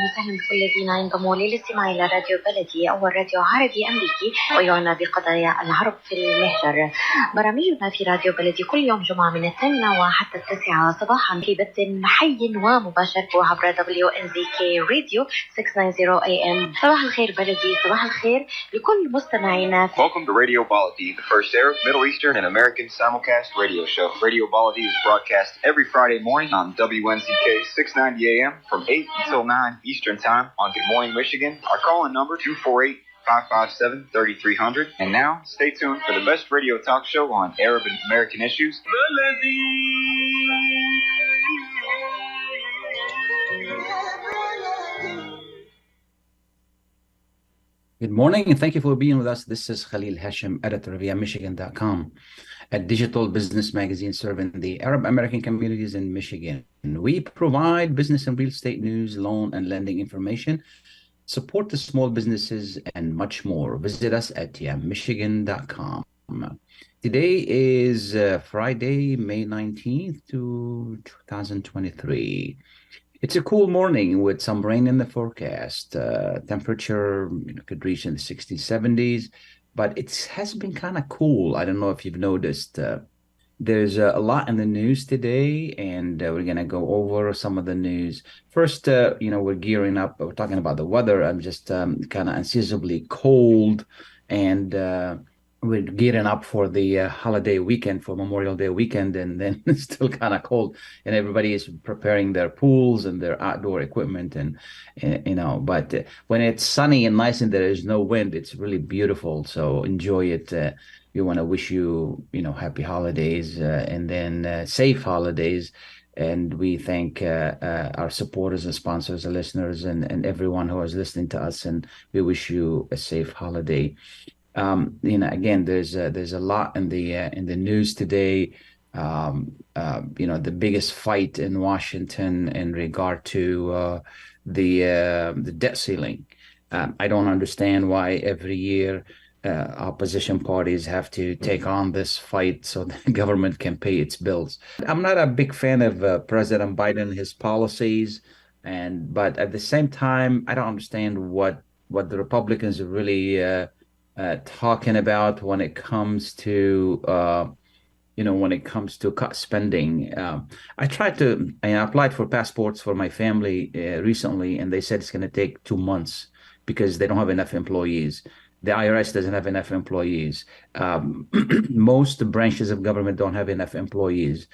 وسهلا بكل الذين ينضموا للاستماع إلى راديو بلدي أول راديو عربي أمريكي ويعنى بقضايا العرب في المهجر. برامجنا في راديو بلدي كل يوم جمعة من 8 وحتى 9 صباحا في بث حي ومباشر عبر WNZK راديو 690 AM. صباح الخير بلدي، صباح الخير لكل مستمعينا. Welcome to Radio Baladi, the first Arab, Middle Eastern, and American simulcast radio show. Radio Baladi is broadcast every Friday morning on WNZK 690 AM from 8 until 9 Eastern Time on Good Morning Michigan. Our call-in number 248-557-3300. And now, stay tuned for the best radio talk show on Arab and American issues. Good morning, and thank you for being with us. This is Khalil Hachem, editor of Michigan.com, a digital business magazine serving the Arab American communities in Michigan. We provide business and real estate news, loan and lending information, support the small businesses, and much more. Visit us at Michigan.com. Today is Friday, May 19th, 2023. It's a cool morning with some rain in the forecast. Temperature could reach in the 60s, 70s, but it has been kind of cool. I don't know if you've noticed. There's a lot in the news today, and we're going to go over some of the news. First, we're gearing up. We're talking about the weather. I'm just kind of unseasonably cold, and we're gearing up for the holiday weekend, for Memorial Day weekend, and then it's still kind of cold, and everybody is preparing their pools and their outdoor equipment, and but when it's sunny and nice and there is no wind, it's really beautiful. So enjoy it. We want to wish you, happy holidays, and then safe holidays. And we thank our supporters and sponsors, and listeners, and everyone who is listening to us. And we wish you a safe holiday. Again, there's a lot in the news today. The biggest fight in Washington in regard to the debt ceiling. I don't understand why every year opposition parties have to take on this fight so the government can pay its bills. I'm not a big fan of President Biden, his policies, but at the same time, I don't understand what the Republicans are really talking about when it comes to cut spending. I applied for passports for my family recently, and they said it's going to take 2 months because they don't have enough employees. The IRS doesn't have enough employees. Most branches of government don't have enough employees.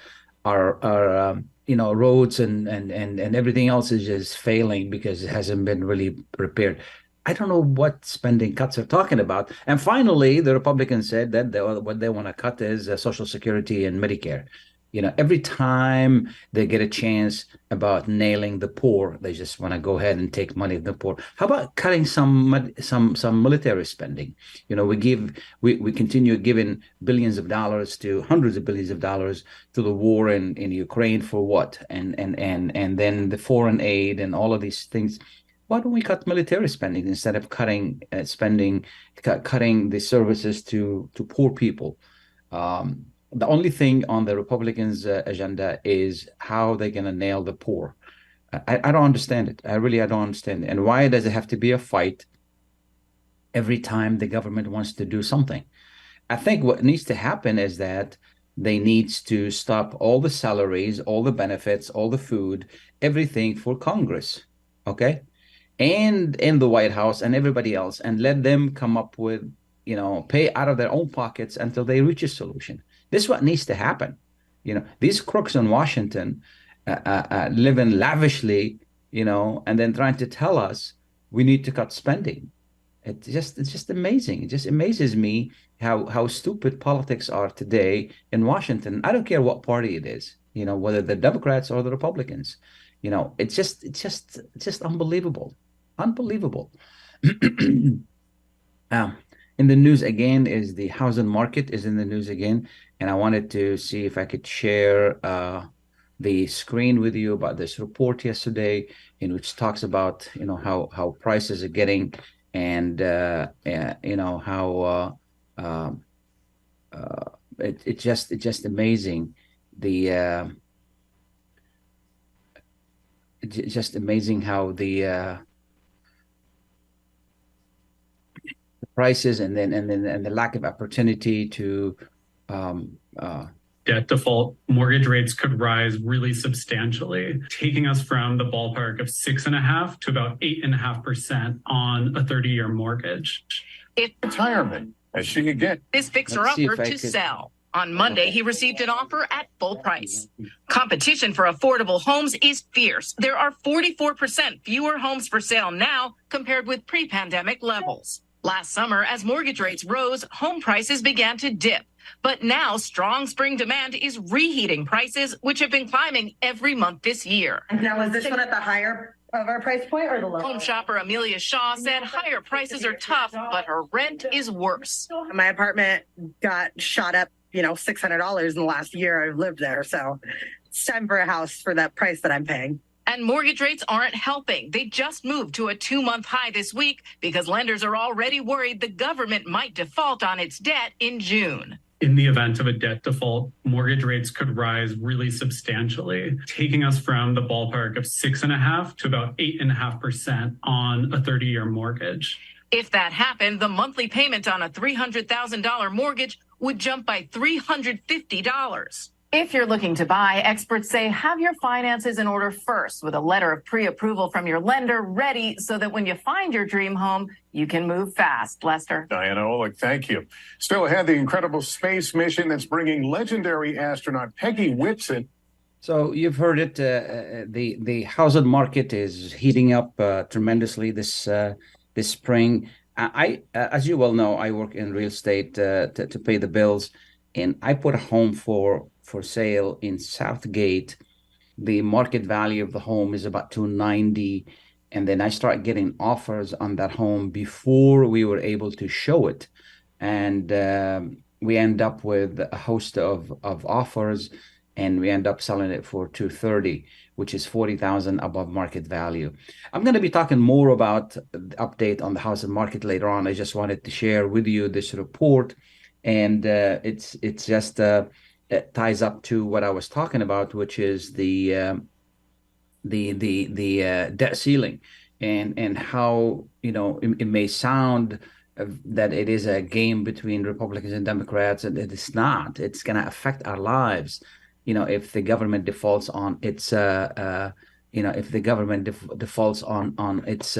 Roads and everything else is just failing because it hasn't been really prepared. I don't know what spending cuts are talking about. And finally, the Republicans said that what they want to cut is Social Security and Medicare. Every time they get a chance about nailing the poor, they just want to go ahead and take money from the poor. How about cutting some military spending? We continue giving billions of dollars to hundreds of billions of dollars to the war in Ukraine for what? And then the foreign aid and all of these things. Why don't we cut military spending instead of cutting the services to poor people? The only thing on the Republicans' agenda is how they're going to nail the poor. I don't understand it. I don't understand it. And why does it have to be a fight every time the government wants to do something? I think what needs to happen is that they need to stop all the salaries, all the benefits, all the food, everything for Congress, okay? And in the White House and everybody else, and let them come up with, pay out of their own pockets until they reach a solution. This is what needs to happen. These crooks in Washington living lavishly, and then trying to tell us we need to cut spending. It's just amazing. It just amazes me how stupid politics are today in Washington. I don't care what party it is, whether the Democrats or the Republicans. It's just unbelievable. Unbelievable. In the news again is the housing market is in the news again, and I wanted to see if I could share the screen with you about this report yesterday, in which talks about how prices are getting, and how it's just amazing. It's just amazing how the prices and the lack of opportunity to debt default mortgage rates could rise really substantially, taking us from the ballpark of 6.5% to about 8.5% on a 30-year mortgage. Retirement, as she could get. This fixer-upper to sell. On Monday, he received an offer at full price. Competition for affordable homes is fierce. There are 44% fewer homes for sale now compared with pre-pandemic levels. Last summer, as mortgage rates rose, home prices began to dip. But now strong spring demand is reheating prices, which have been climbing every month this year. Now, is this one at the higher of our price point or the lower? Home shopper Amelia Shaw said higher prices are tough, but her rent is worse. My apartment got shot up, $600 in the last year I've lived there. So it's time for a house for that price that I'm paying. And mortgage rates aren't helping. They just moved to a 2-month high this week because lenders are already worried the government might default on its debt in June. In the event of a debt default, mortgage rates could rise really substantially, taking us from the ballpark of 6.5% to about 8.5% on a 30-year mortgage. If that happened, the monthly payment on a $300,000 mortgage would jump by $350. If you're looking to buy, experts say have your finances in order first with a letter of pre-approval from your lender ready so that when you find your dream home, you can move fast. Lester. Diana Olick, thank you. Still ahead, the incredible space mission that's bringing legendary astronaut Peggy Whitson. So you've heard it. The housing market is heating up tremendously this spring. As you well know, I work in real estate to pay the bills, and I put a home for sale in Southgate. The market value of the home is about $290, and then I start getting offers on that home before we were able to show it, and we end up with a host of offers, and we end up selling it for $230, which is $40,000 above market value. I'm going to be talking more about the update on the housing market later on. I just wanted to share with you this report, and it's just it ties up to what I was talking about, which is the debt ceiling, and how it may sound that it is a game between Republicans and Democrats, and it is not. It's going to affect our lives. If the government defaults on its, if the government defaults on its,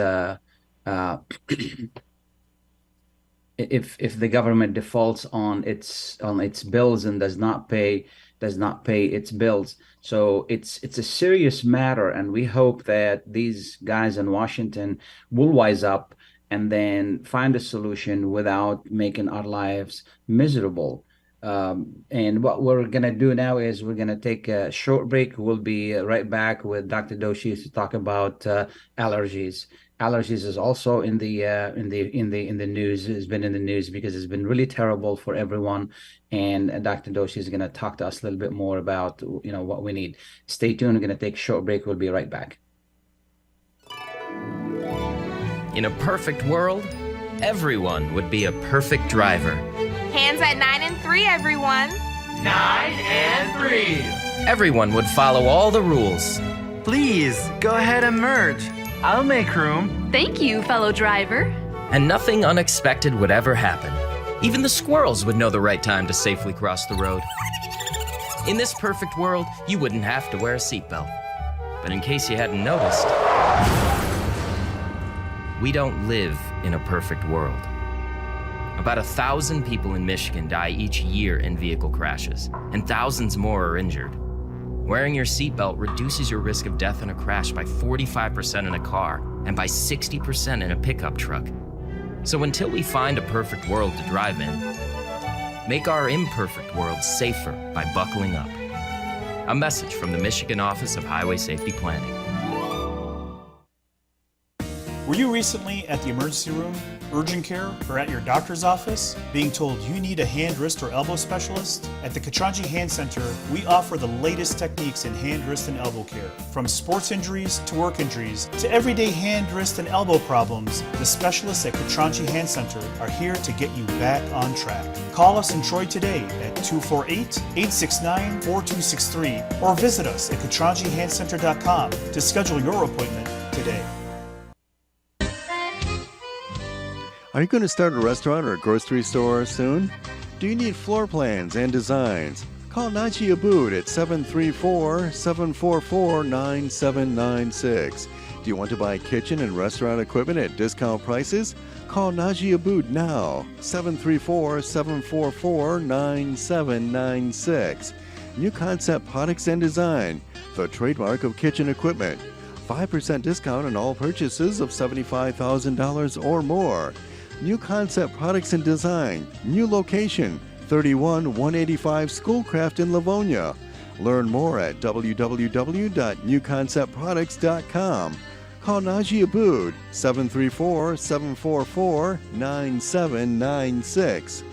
if the government defaults on its bills and does not pay its bills. So it's a serious matter, and we hope that these guys in Washington will wise up and then find a solution without making our lives miserable. And what we're going to do now is we're going to take a short break. We'll be right back with Dr. Doshi to talk about allergies. Allergies is also in the news. It's been in the news because it's been really terrible for everyone. And Dr. Doshi is going to talk to us a little bit more about what we need. Stay tuned. We're going to take a short break. We'll be right back. In a perfect world, everyone would be a perfect driver. Hands at 9 and 3, everyone. 9 and 3. Everyone would follow all the rules. Please, go ahead and merge. I'll make room. Thank you, fellow driver. And nothing unexpected would ever happen. Even the squirrels would know the right time to safely cross the road. In this perfect world, you wouldn't have to wear a seatbelt. But in case you hadn't noticed, we don't live in a perfect world. About 1,000 people in Michigan die each year in vehicle crashes, and thousands more are injured. Wearing your seatbelt reduces your risk of death in a crash by 45% in a car and by 60% in a pickup truck. So until we find a perfect world to drive in, make our imperfect world safer by buckling up. A message from the Michigan Office of Highway Safety Planning. Were you recently at the emergency room, urgent care, or at your doctor's office being told you need a hand, wrist, or elbow specialist? At the Katranji Hand Center, we offer the latest techniques in hand, wrist, and elbow care. From sports injuries to work injuries to everyday hand, wrist, and elbow problems, the specialists at Katranji Hand Center are here to get you back on track. Call us in Troy today at 248-869-4263 or visit us at katranjihandcenter.com to schedule your appointment today. Are you going to start a restaurant or a grocery store soon? Do you need floor plans and designs? Call Naji Abood at 734-744-9796. Do you want to buy kitchen and restaurant equipment at discount prices? Call Naji Abood now, 734-744-9796. New Concept Products and Design, the trademark of kitchen equipment. 5% discount on all purchases of $75,000 or more. New Concept Products and Design, new location, 31185 Schoolcraft in Livonia. Learn more at www.newconceptproducts.com. Call Naji Abood, 734-744-9796.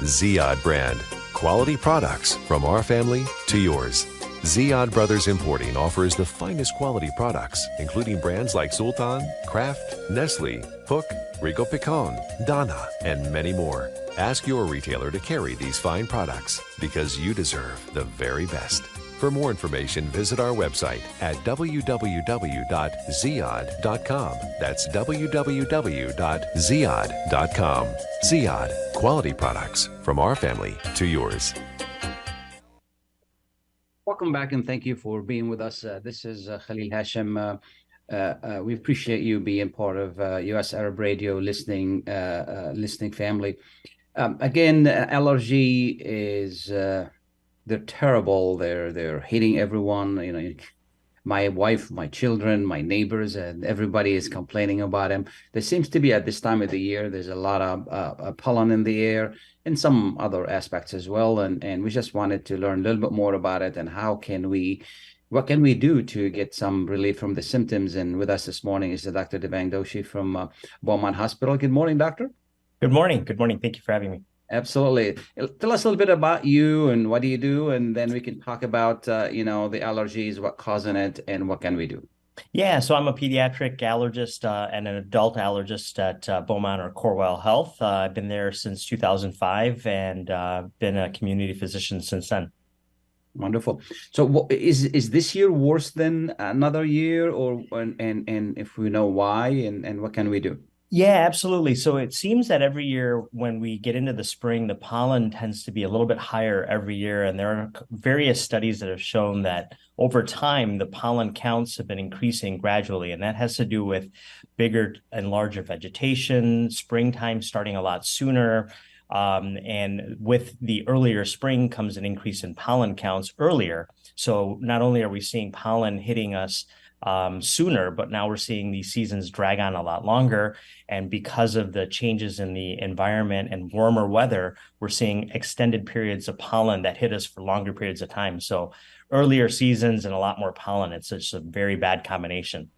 Ziyad brand. Quality products from our family to yours. Ziyad Brothers Importing offers the finest quality products, including brands like Sultan, Kraft, Nestle, Hook, Rico Picon, Donna, and many more. Ask your retailer to carry these fine products because you deserve the very best. For more information, visit our website at www.ziyad.com. That's www.ziyad.com. Ziyad, quality products from our family to yours. Welcome back, and thank you for being with us. This is Khalil Hachem. We appreciate you being part of U.S. Arab Radio listening family. Again, allergy is they're terrible. They're hitting everyone. You know, my wife, my children, my neighbors, and everybody is complaining about them. There seems to be at this time of the year, there's a lot of pollen in the air and some other aspects as well. And we just wanted to learn a little bit more about it and what can we do to get some relief from the symptoms. And with us this morning is Dr. Devang Doshi from Beaumont Hospital. Good morning, doctor. Good morning. Good morning. Thank you for having me. Absolutely. Tell us a little bit about you and what do you do, and then we can talk about, the allergies, what causing it, and what can we do. Yeah, so I'm a pediatric allergist and an adult allergist at Beaumont or Corewell Health. I've been there since 2005 and been a community physician since then. Wonderful. So is this year worse than another year, and if we know why, and what can we do? Yeah, absolutely. So it seems that every year when we get into the spring, the pollen tends to be a little bit higher every year. And there are various studies that have shown that over time, the pollen counts have been increasing gradually. And that has to do with bigger and larger vegetation, springtime starting a lot sooner. And with the earlier spring comes an increase in pollen counts earlier. So not only are we seeing pollen hitting us sooner, but now we're seeing these seasons drag on a lot longer. And because of the changes in the environment and warmer weather, we're seeing extended periods of pollen that hit us for longer periods of time. So earlier seasons and a lot more pollen, it's just a very bad combination.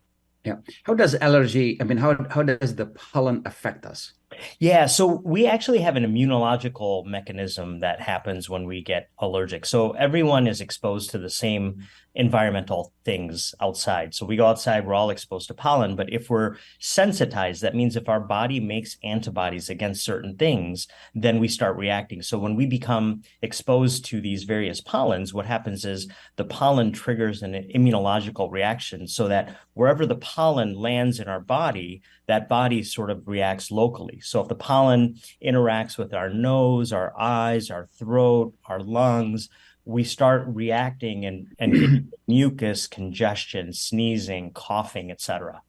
Yeah. How does allergy, how does the pollen affect us? Yeah, so we actually have an immunological mechanism that happens when we get allergic. So everyone is exposed to the same environmental things outside. So we go outside, we're all exposed to pollen. But if we're sensitized, that means if our body makes antibodies against certain things, then we start reacting. So when we become exposed to these various pollens, what happens is the pollen triggers an immunological reaction so that wherever the pollen lands in our body, that body sort of reacts locally. So if the pollen interacts with our nose, our eyes, our throat, our lungs, we start reacting and getting mucus, congestion, sneezing, coughing, etc.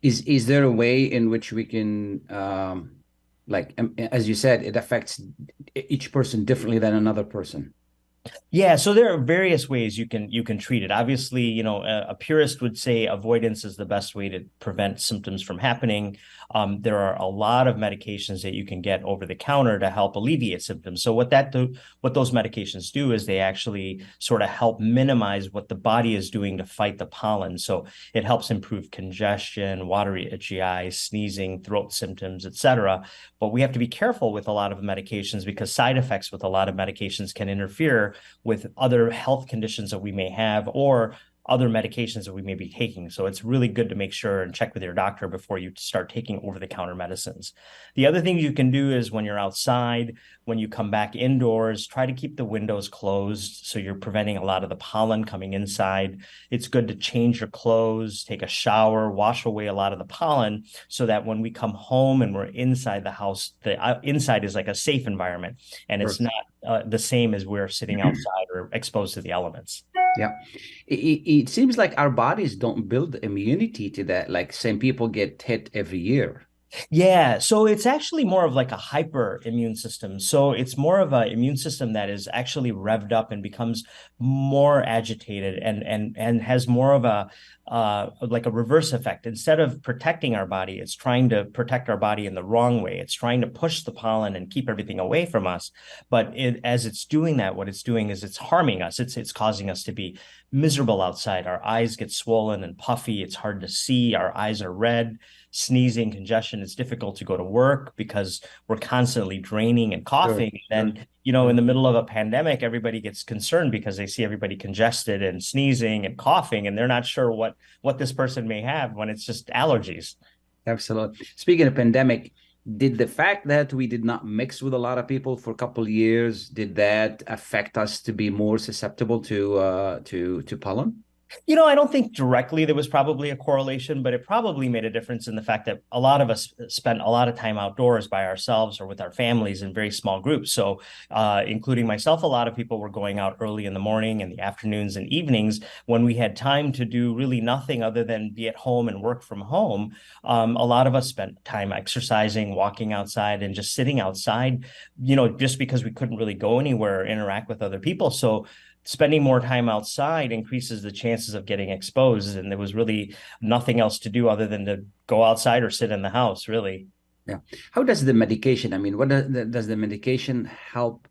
Is there a way in which we can, as you said, it affects each person differently than another person? Yeah, so there are various ways you can treat it. Obviously, you know, a purist would say avoidance is the best way to prevent symptoms from happening. There are a lot of medications that you can get over the counter to help alleviate symptoms. So what those medications do is they actually sort of help minimize what the body is doing to fight the pollen. So it helps improve congestion, watery, itchy eyes, sneezing, throat symptoms, etc. But we have to be careful with a lot of medications because side effects with a lot of medications can interfere with other health conditions that we may have or other medications that we may be taking. So it's really good to make sure and check with your doctor before you start taking over-the-counter medicines. The other thing you can do is when you're outside, when you come back indoors, try to keep the windows closed so you're preventing a lot of the pollen coming inside. It's good to change your clothes, take a shower, wash away a lot of the pollen so that when we come home and we're inside the house, the inside is like a safe environment and it's not the same as we're sitting outside or exposed to the elements. Yeah. It seems like our bodies don't build immunity to that. Like some people get hit every year. Yeah, so it's actually more of like a hyper immune system. So it's more of an immune system that is actually revved up and becomes more agitated and has more of a like a reverse effect. Instead of protecting our body, it's trying to protect our body in the wrong way. It's trying to push the pollen and keep everything away from us. But as it's doing that, what it's doing is it's harming us. It's causing us to be miserable outside. Our eyes get swollen and puffy. It's hard to see. Our eyes are red. Sneezing, congestion. It's difficult to go to work because we're constantly draining and coughing. Sure. And, you know, in the middle of a pandemic, everybody gets concerned because they see everybody congested and sneezing and coughing, and they're not sure what this person may have when it's just allergies. Absolutely. Speaking of pandemic, did the fact that we did not mix with a lot of people for a couple of years, did that affect us to be more susceptible to pollen? You know, I don't think directly there was probably a correlation, but it probably made a difference in the fact that a lot of us spent a lot of time outdoors by ourselves or with our families in very small groups. So including myself, a lot of people were going out early in the morning and the afternoons and evenings when we had time to do really nothing other than be at home and work from home. A lot of us spent time exercising, walking outside and just sitting outside, you know, just because we couldn't really go anywhere or interact with other people. So spending more time outside increases the chances of getting exposed. And there was really nothing else to do other than to go outside or sit in the house, really. Yeah. How does the medication, I mean, what does the medication help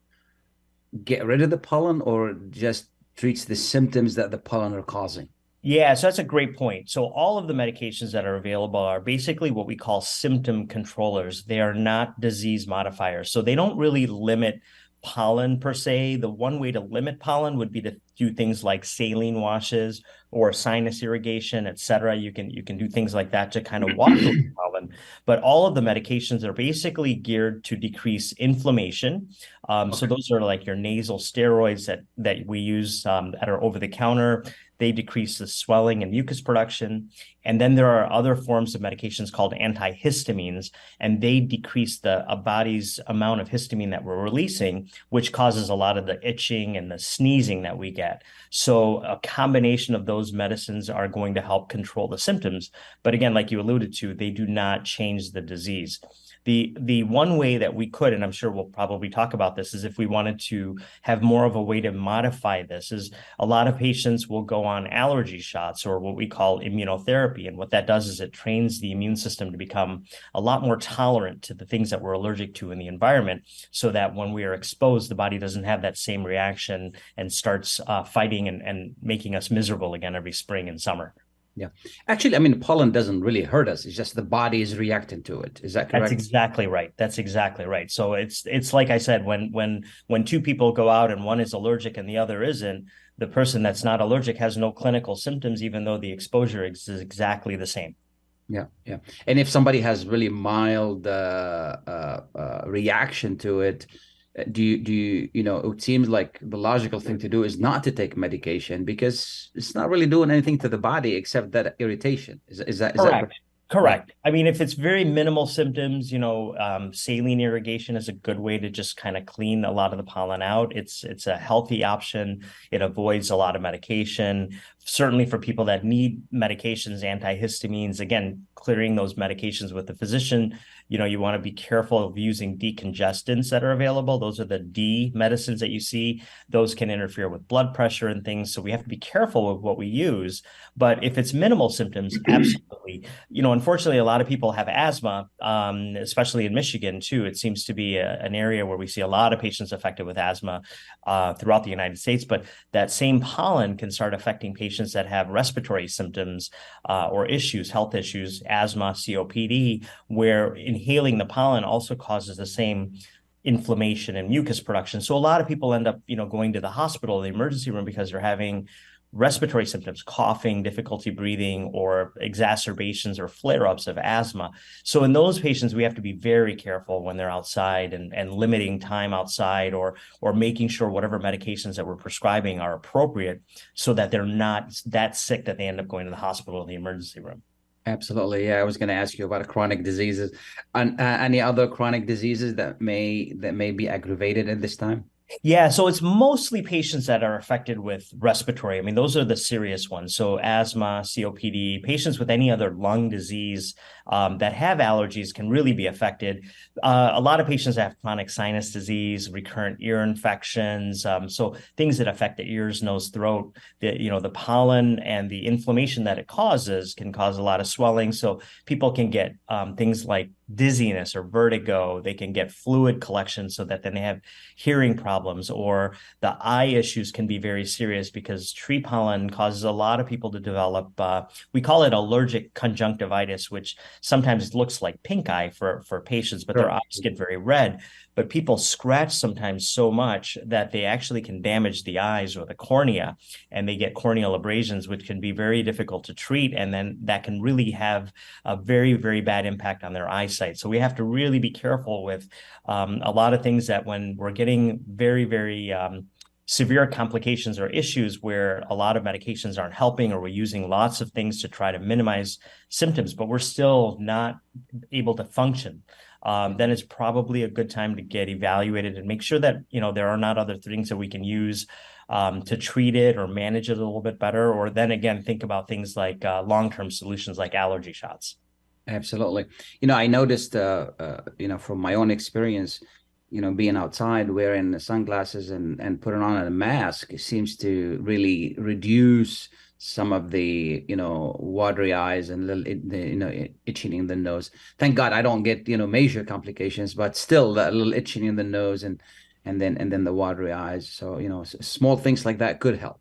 get rid of the pollen or just treats the symptoms that the pollen are causing? Yeah, so that's a great point. So all of the medications that are available are basically what we call symptom controllers. They are not disease modifiers. So they don't really limit pollen per se. The one way to limit pollen would be to do things like saline washes or sinus irrigation, et cetera. You can do things like that to kind of wash away pollen. But all of the medications are basically geared to decrease inflammation. So those are like your nasal steroids that we use that are over the counter. They decrease the swelling and mucus production. And then there are other forms of medications called antihistamines, and they decrease the body's amount of histamine that we're releasing, which causes a lot of the itching and the sneezing that we get. So a combination of those medicines are going to help control the symptoms. But again, like you alluded to, they do not change the disease. The one way that we could, and I'm sure we'll probably talk about this, is if we wanted to have more of a way to modify this, is a lot of patients will go on allergy shots or what we call immunotherapy. And what that does is it trains the immune system to become a lot more tolerant to the things that we're allergic to in the environment so that when we are exposed, the body doesn't have that same reaction and starts fighting and making us miserable again every spring and summer. Yeah. Actually, I mean, pollen doesn't really hurt us. It's just the body is reacting to it. Is that correct? That's exactly right. That's exactly right. So it's like I said, when two people go out and one is allergic and the other isn't, the person that's not allergic has no clinical symptoms, even though the exposure is exactly the same. Yeah, yeah. And if somebody has really mild reaction to it, do you it seems like the logical thing to do is not to take medication because it's not really doing anything to the body except that irritation. Is that correct? Correct. I mean, if it's very minimal symptoms, saline irrigation is a good way to just kind of clean a lot of the pollen out. It's a healthy option. It avoids a lot of medication. Certainly for people that need medications, antihistamines, again, clearing those medications with the physician. You want to be careful of using decongestants that are available. Those are the D medicines that you see. Those can interfere with blood pressure and things. So we have to be careful with what we use. But if it's minimal symptoms, absolutely. Unfortunately, a lot of people have asthma, especially in Michigan, too. It seems to be an area where we see a lot of patients affected with asthma throughout the United States. But that same pollen can start affecting patients that have respiratory symptoms or issues, health issues, asthma, COPD, where inhaling the pollen also causes the same inflammation and mucus production. So a lot of people end up, going to the hospital, the emergency room, because they're having respiratory symptoms, coughing, difficulty breathing, or exacerbations or flare-ups of asthma. So in those patients, we have to be very careful when they're outside and limiting time outside or making sure whatever medications that we're prescribing are appropriate so that they're not that sick that they end up going to the hospital or the emergency room. Absolutely. Yeah, I was going to ask you about chronic diseases and any other chronic diseases that may be aggravated at this time. Yeah, so it's mostly patients that are affected with respiratory. I mean, those are the serious ones. So asthma, COPD, patients with any other lung disease that have allergies can really be affected. A lot of patients have chronic sinus disease, recurrent ear infections, so things that affect the ears, nose, throat. The pollen and the inflammation that it causes can cause a lot of swelling. So people can get things like dizziness or vertigo. They can get fluid collection so that then they have hearing problems, or the eye issues can be very serious because tree pollen causes a lot of people to develop, we call it allergic conjunctivitis, which sometimes looks like pink eye for patients, but their eyes get very red. But people scratch sometimes so much that they actually can damage the eyes or the cornea, and they get corneal abrasions, which can be very difficult to treat. And then that can really have a very, very bad impact on their eyesight. So we have to really be careful with a lot of things that when we're getting very, very severe complications or issues where a lot of medications aren't helping, or we're using lots of things to try to minimize symptoms, but we're still not able to function. Then it's probably a good time to get evaluated and make sure that, there are not other things that we can use to treat it or manage it a little bit better. Or then again, think about things like long-term solutions like allergy shots. Absolutely. I noticed, from my own experience, being outside wearing sunglasses and putting on a mask, it seems to really reduce some of the, watery eyes and itching in the nose. Thank God I don't get, major complications, but still that little itching in the nose and then the watery eyes. So, small things like that could help.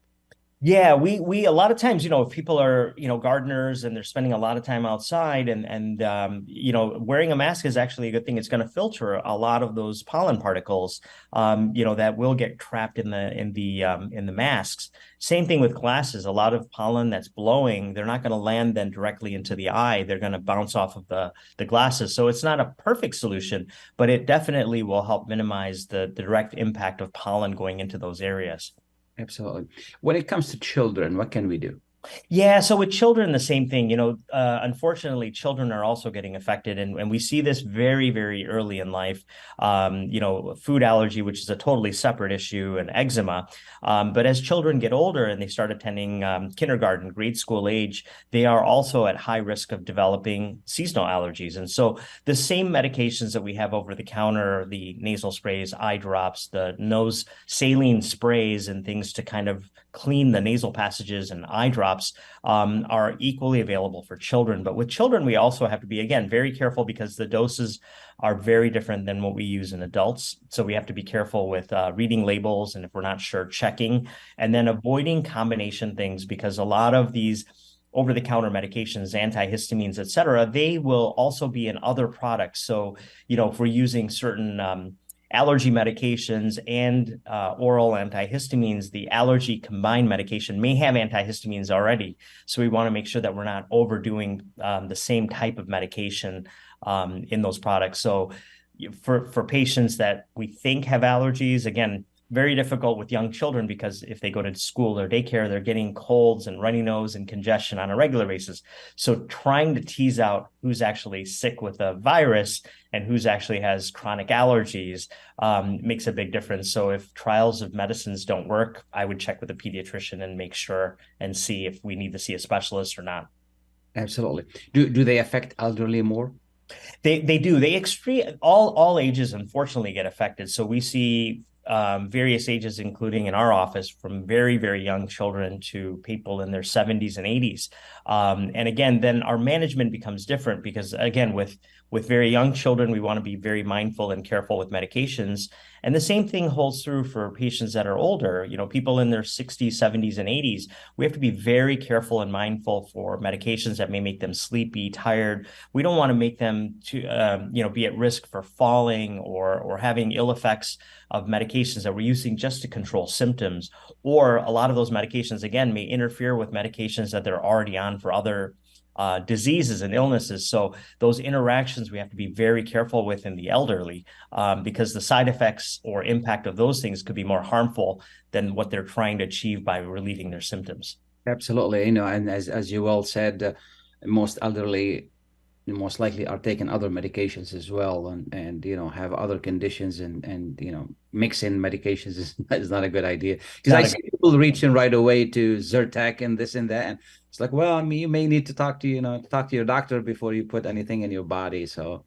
Yeah, we a lot of times, if people are, gardeners and they're spending a lot of time outside and wearing a mask is actually a good thing. It's going to filter a lot of those pollen particles, that will get trapped in the masks. Same thing with glasses. A lot of pollen that's blowing, they're not going to land then directly into the eye. They're going to bounce off of the glasses. So it's not a perfect solution, but it definitely will help minimize the direct impact of pollen going into those areas. Absolutely. When it comes to children, what can we do? Yeah, so with children, the same thing. Unfortunately, children are also getting affected, and we see this very, very early in life. Food allergy, which is a totally separate issue, and eczema. But as children get older and they start attending kindergarten, grade school age, they are also at high risk of developing seasonal allergies. And so the same medications that we have over the counter, the nasal sprays, eye drops, the nose saline sprays, and things to kind of clean the nasal passages and eye drops are equally available for children. But with children, we also have to be, again, very careful because the doses are very different than what we use in adults. So we have to be careful with reading labels, and if we're not sure, checking, and then avoiding combination things, because a lot of these over-the-counter medications, antihistamines, et cetera, they will also be in other products. So, if we're using certain allergy medications and oral antihistamines, the allergy combined medication may have antihistamines already. So we want to make sure that we're not overdoing the same type of medication in those products. So for patients that we think have allergies, again, very difficult with young children because if they go to school or daycare, they're getting colds and runny nose and congestion on a regular basis. So trying to tease out who's actually sick with a virus and who's actually has chronic allergies makes a big difference. So if trials of medicines don't work, I would check with a pediatrician and make sure and see if we need to see a specialist or not. Absolutely. Do they affect elderly more? They do. All ages unfortunately get affected. So we see various ages, including in our office, from very, very young children to people in their 70s and 80s. And again, then our management becomes different because, again, with very young children, we want to be very mindful and careful with medications. And the same thing holds true for patients that are older, people in their 60s, 70s, and 80s. We have to be very careful and mindful for medications that may make them sleepy, tired. We don't want to make them be at risk for falling or having ill effects of medications that we're using just to control symptoms. Or a lot of those medications, again, may interfere with medications that they're already on for other diseases and illnesses. So those interactions we have to be very careful with in the elderly because the side effects or impact of those things could be more harmful than what they're trying to achieve by relieving their symptoms. Absolutely. And as you well said, most elderly most likely are taking other medications as well and have other conditions and mixing medications is not a good idea. Because I see people reaching right away to Zyrtec and this and that, and it's like, well, I mean, you may need to talk to your doctor before you put anything in your body. So,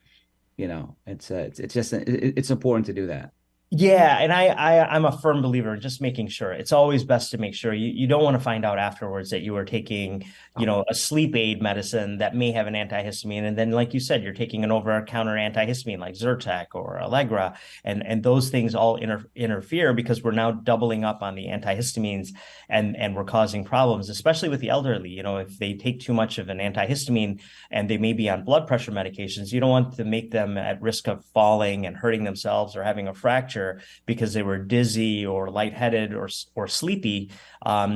it's important to do that. Yeah, and I'm a firm believer in just making sure. It's always best to make sure. You don't want to find out afterwards that you are taking, a sleep aid medicine that may have an antihistamine, and then, like you said, you're taking an over-the-counter antihistamine like Zyrtec or Allegra, and those things all interfere because we're now doubling up on the antihistamines, and we're causing problems, especially with the elderly. If they take too much of an antihistamine and they may be on blood pressure medications, you don't want to make them at risk of falling and hurting themselves or having a fracture because they were dizzy or lightheaded or sleepy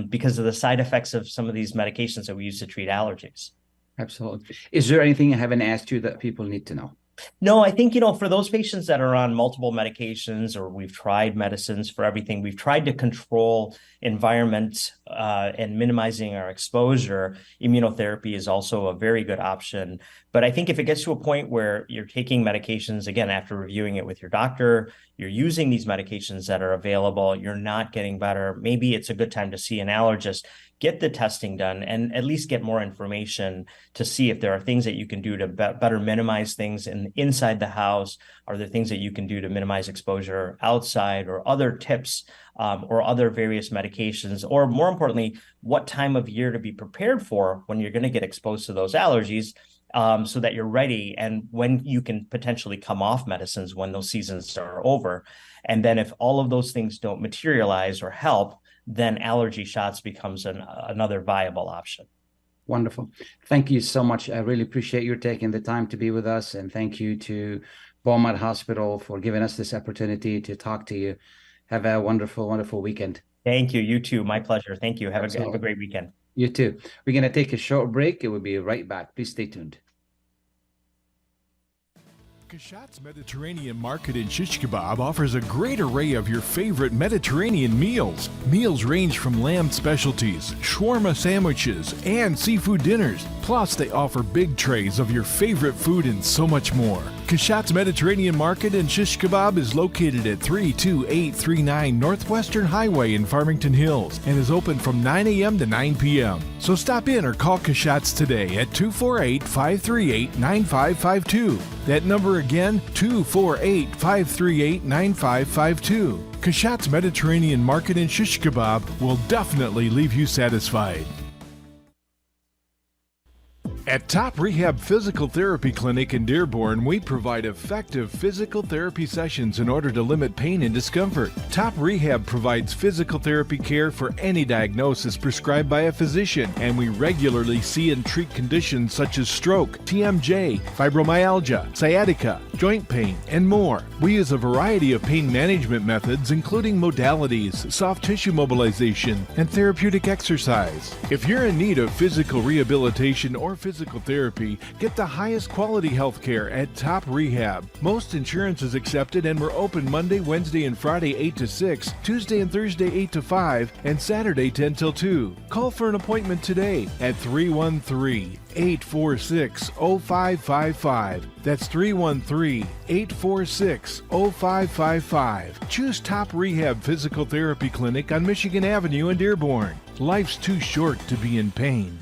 because of the side effects of some of these medications that we use to treat allergies. Absolutely. Is there anything I haven't asked you that people need to know? No, I think, for those patients that are on multiple medications or we've tried medicines for everything, we've tried to control environment and minimizing our exposure. Immunotherapy is also a very good option. But I think if it gets to a point where you're taking medications, again, after reviewing it with your doctor, you're using these medications that are available, you're not getting better, maybe it's a good time to see an allergist. Get the testing done and at least get more information to see if there are things that you can do to better minimize things inside the house. Are there things that you can do to minimize exposure outside, or other tips or other various medications? Or more importantly, what time of year to be prepared for when you're going to get exposed to those allergies so that you're ready and when you can potentially come off medicines when those seasons are over. And then if all of those things don't materialize or help, then allergy shots becomes another viable option. Wonderful. Thank you so much. I really appreciate you taking the time to be with us. And thank you to Beaumont Hospital for giving us this opportunity to talk to you. Have a wonderful, wonderful weekend. Thank you. You too. My pleasure. Thank you. Have a great weekend. You too. We're going to take a short break. It will be right back. Please stay tuned. Kashat's Mediterranean Market in Shish Kebab offers a great array of your favorite Mediterranean meals. Meals range from lamb specialties, shawarma sandwiches, and seafood dinners. Plus, they offer big trays of your favorite food and so much more. Kashat's Mediterranean Market in Shish Kebab is located at 32839 Northwestern Highway in Farmington Hills and is open from 9 a.m. to 9 p.m. So stop in or call Kashat's today at 248-538-9552. That number again, 248-538-9552. Kashat's Mediterranean Market in Shish Kebab will definitely leave you satisfied. At Top Rehab Physical Therapy Clinic in Dearborn, we provide effective physical therapy sessions in order to limit pain and discomfort. Top Rehab provides physical therapy care for any diagnosis prescribed by a physician, and we regularly see and treat conditions such as stroke, TMJ, fibromyalgia, sciatica, joint pain, and more. We use a variety of pain management methods, including modalities, soft tissue mobilization, and therapeutic exercise. If you're in need of physical rehabilitation or physical physical therapy, get the highest quality health care at Top Rehab. Most insurance is accepted and we're open Monday, Wednesday, and Friday 8 to 6, Tuesday and Thursday 8 to 5, and Saturday 10 till 2. Call for an appointment today at 313-846-0555. That's 313-846-0555. Choose Top Rehab Physical Therapy Clinic on Michigan Avenue in Dearborn. Life's too short to be in pain.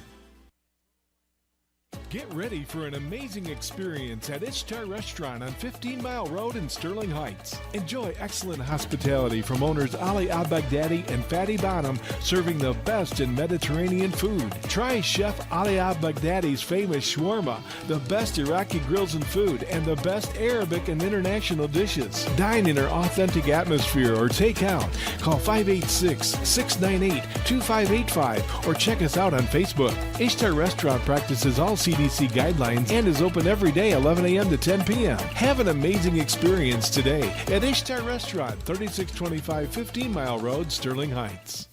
Get ready for an amazing experience at Ishtar Restaurant on 15 Mile Road in Sterling Heights. Enjoy excellent hospitality from owners Ali Al-Baghdadi and Fatty Bonham, serving the best in Mediterranean food. Try Chef Ali Al-Baghdadi's famous shawarma, the best Iraqi grills and food, and the best Arabic and international dishes. Dine in our authentic atmosphere or take out. Call 586-698-2585 or check us out on Facebook. Ishtar Restaurant practices all CDC guidelines and is open every day 11 a.m. to 10 p.m. Have an amazing experience today at Ishtar Restaurant, 3625 15 Mile Road, Sterling Heights.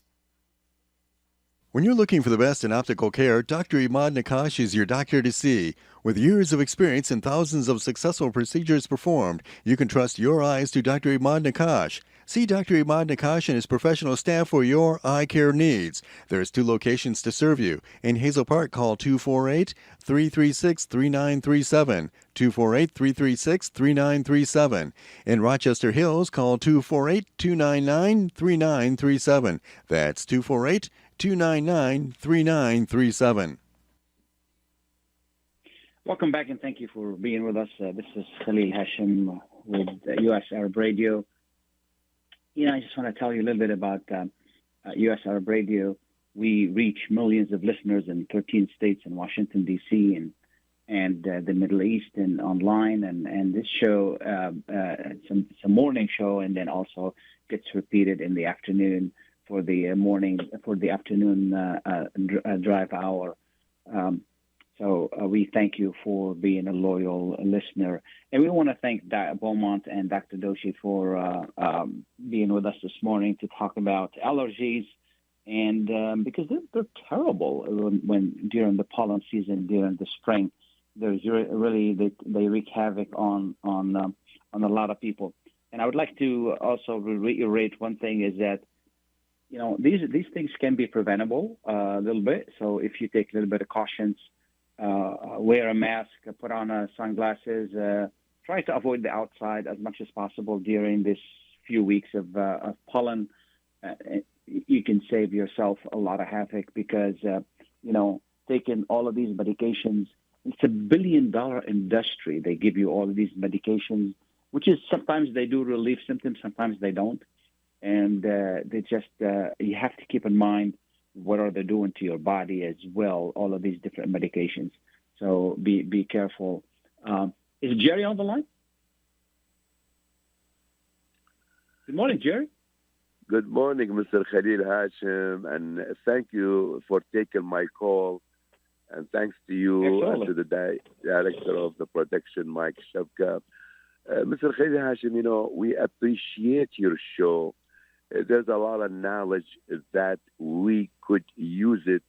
When you're looking for the best in optical care, Dr. Imad Nakash is your doctor to see. With years of experience and thousands of successful procedures performed, you can trust your eyes to Dr. Imad Nakash. See Dr. Imad Nakash and his professional staff for your eye care needs. There's 2 locations to serve you. In Hazel Park, call 248-336-3937, 248-336-3937. In Rochester Hills, call 248-299-3937. That's 248-299-3937. Welcome back, and thank you for being with us. This is Khalil Hachem with U.S. Arab Radio. I just want to tell you a little bit about U.S. Arab Radio. We reach millions of listeners in 13 states in Washington, D.C., and the Middle East and online. And this show, it's a morning show, and then also gets repeated in the afternoon for the afternoon drive hour. So we thank you for being a loyal listener. And we want to thank Beaumont and Dr. Doshi for being with us this morning to talk about allergies. And because they're terrible when during the pollen season, during the spring, there's really they wreak havoc on a lot of people. And I would like to also reiterate one thing is that, these things can be preventable a little bit. So if you take a little bit of cautions, wear a mask, put on sunglasses, try to avoid the outside as much as possible during this few weeks of pollen. You can save yourself a lot of havoc because, taking all of these medications, it's $1 billion industry. They give you all of these medications, which is sometimes they do relieve symptoms, sometimes they don't. And you have to keep in mind what are they doing to your body as well, all of these different medications. So be careful. Is Jerry on the line? Good morning, Jerry. Good morning, Mr. Khalil Hachem, and thank you for taking my call. And thanks to you and to the director of the production, Mike Shavka. Mr. Khalil Hachem, we appreciate your show. There's a lot of knowledge that we could use it,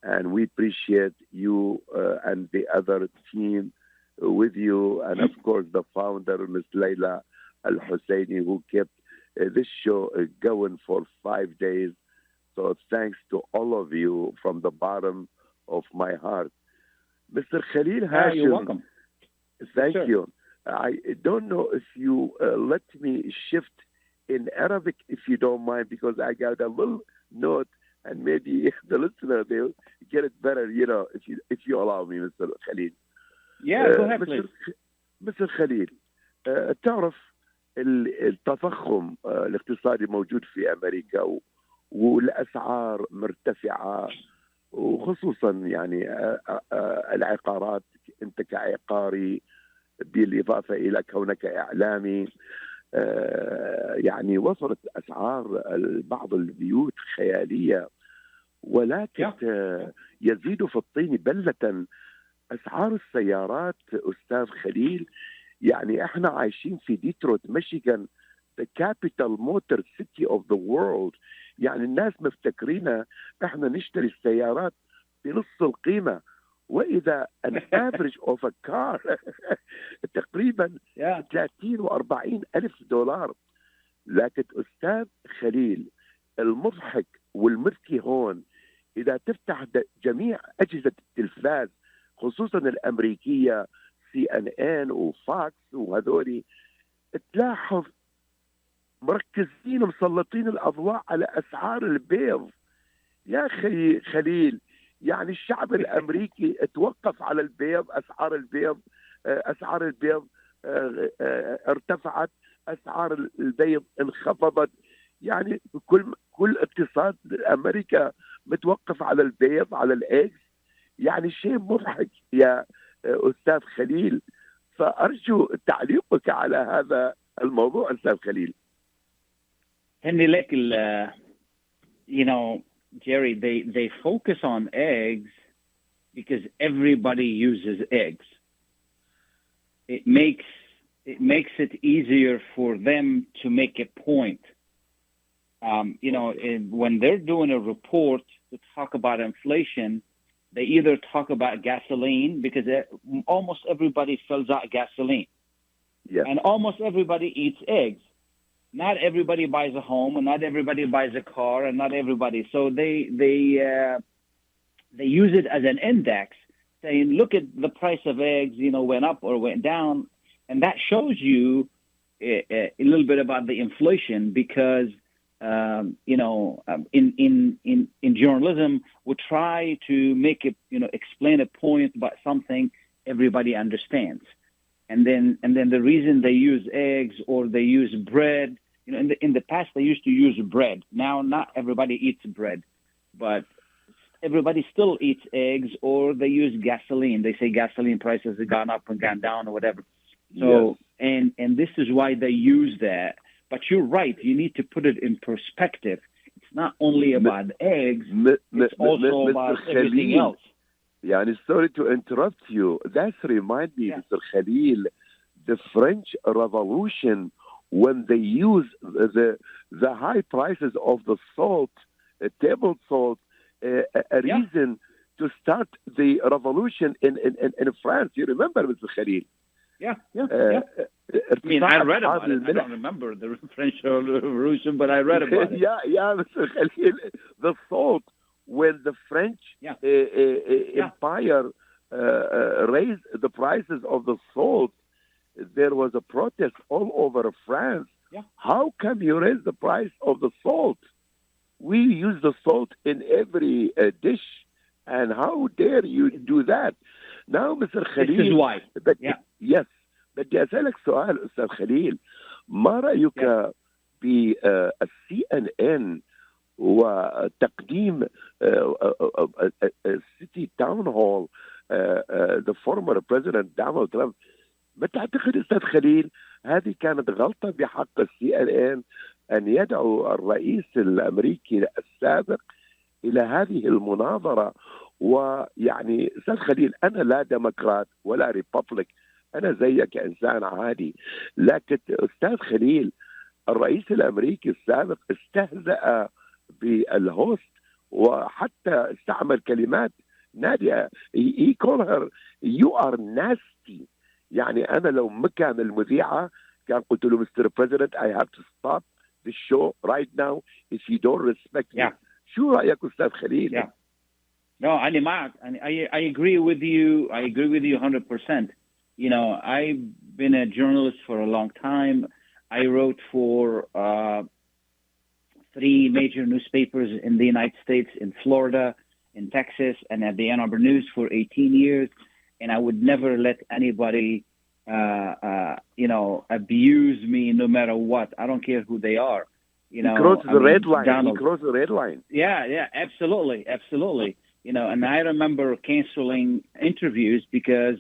and we appreciate you and the other team with you, and of course the founder, Ms. Layla Al-Husseini, who kept this show going for 5 days. So thanks to all of you from the bottom of my heart. Mr. Khalil Hachem, you're welcome. Thank you. I don't know if you let me shift in Arabic, if you don't mind, because I got a little note, and maybe the listener, they'll get it better, if you allow me, Mr. Khalil. Yeah, go ahead, please. Mr. Khalil, تعرف التضخم الاقتصادي موجود في أمريكا والأسعار مرتفعة، وخصوصا العقارات، أنت كعقاري بالإضافة إلى كونك إعلامي، وصلت أسعار بعض البيوت خيالية، ولكن يزيد في الطين بلة أسعار السيارات. أستاذ خليل، احنا عايشين في ديترويت ميشيغان، the capital motor city of the world. الناس مفتكرين احنا نشتري السيارات بنص القيمة، وإذا an average of a car تقريبا 30 و40 ألف دولار. لكن أستاذ خليل المضحك والمذكي هون إذا تفتح جميع أجهزة التلفاز خصوصا الأمريكية CNN وفاكس وهذولي، تلاحظ مركزين مسلطين الأضواء على أسعار البيض. يا أخي خليل، يعني الشعب الأمريكي توقف على البيض، أسعار البيض ارتفعت، أسعار البيض انخفضت. يعني كل اقتصاد أمريكا متوقف على البيض، على الإيجز. يعني شيء مضحك يا أستاذ خليل. فأرجو تعليقك على هذا الموضوع أستاذ خليل. Henry Lekel, you know, Jerry, they focus on eggs because everybody uses eggs. It makes it easier for them to make a point. You know, when they're doing a report to talk about inflation, they either talk about gasoline because almost everybody fills out gasoline. Yeah. And almost everybody eats eggs. Not everybody buys a home, and not everybody buys a car, and not everybody. So they use it as an index, saying, look at the price of eggs, you know, went up or went down. And that shows you a little bit about the inflation because, you know, in journalism, we try to make it, you know, explain a point about something everybody understands. And then the reason they use eggs or they use bread, you know, in the past they used to use bread. Now not everybody eats bread, but everybody still eats eggs, or they use gasoline. They say gasoline prices have gone up and gone down or whatever. So and this is why they use that. But you're right. You need to put it in perspective. It's not only about eggs. It's also about everything else. Yani, sorry to interrupt you. That reminds me, Mr. Khalil, the French Revolution, when they use the high prices of the salt, table salt, a reason to start the revolution in France. You remember, Mr. Khalil? Yeah. I mean, I read about it. I don't remember the French Revolution, but I read about it. Yeah, Mr. Khalil. The salt, when the French Empire raised the prices of the salt, there was a protest all over France. How come you raise the price of the salt? We use the salt in every dish, and how dare you do that? Now, Mr. Khalil, this is why. Yes, بدي أسألك سؤال أستاذ خليل. ما رأيك بالCNN وتقديم City Town Hall the former President Donald Trump؟ ما تعتقد أستاذ خليل هذه كانت غلطة بحق CNN أن يدعو الرئيس الأمريكي السابق إلى هذه المناظرة؟ ويعني أستاذ خليل، أنا لا ديمقراط ولا ريبابليك، أنا زيك إنسان عادي، لكن أستاذ خليل الرئيس الأمريكي السابق استهزأ بالهوست وحتى استعمل كلمات نادية. he called her you are nasty. يعني أنا لو مكان المذيعة كان قلت له Mr. President, I have to stop the show right now if you don't respect me. شو رأيك أستاذ خليل؟ No, أنا معك. I agree with you. I agree with you 100%. You know, I've been a journalist for a long time. I wrote for 3 major newspapers in the United States, in Florida, in Texas, and at the Ann Arbor News for 18 years. And I would never let anybody, you know, abuse me no matter what. I don't care who they are. You know, he crossed the red line. He crossed the red line. Yeah, absolutely. You know, and I remember canceling interviews because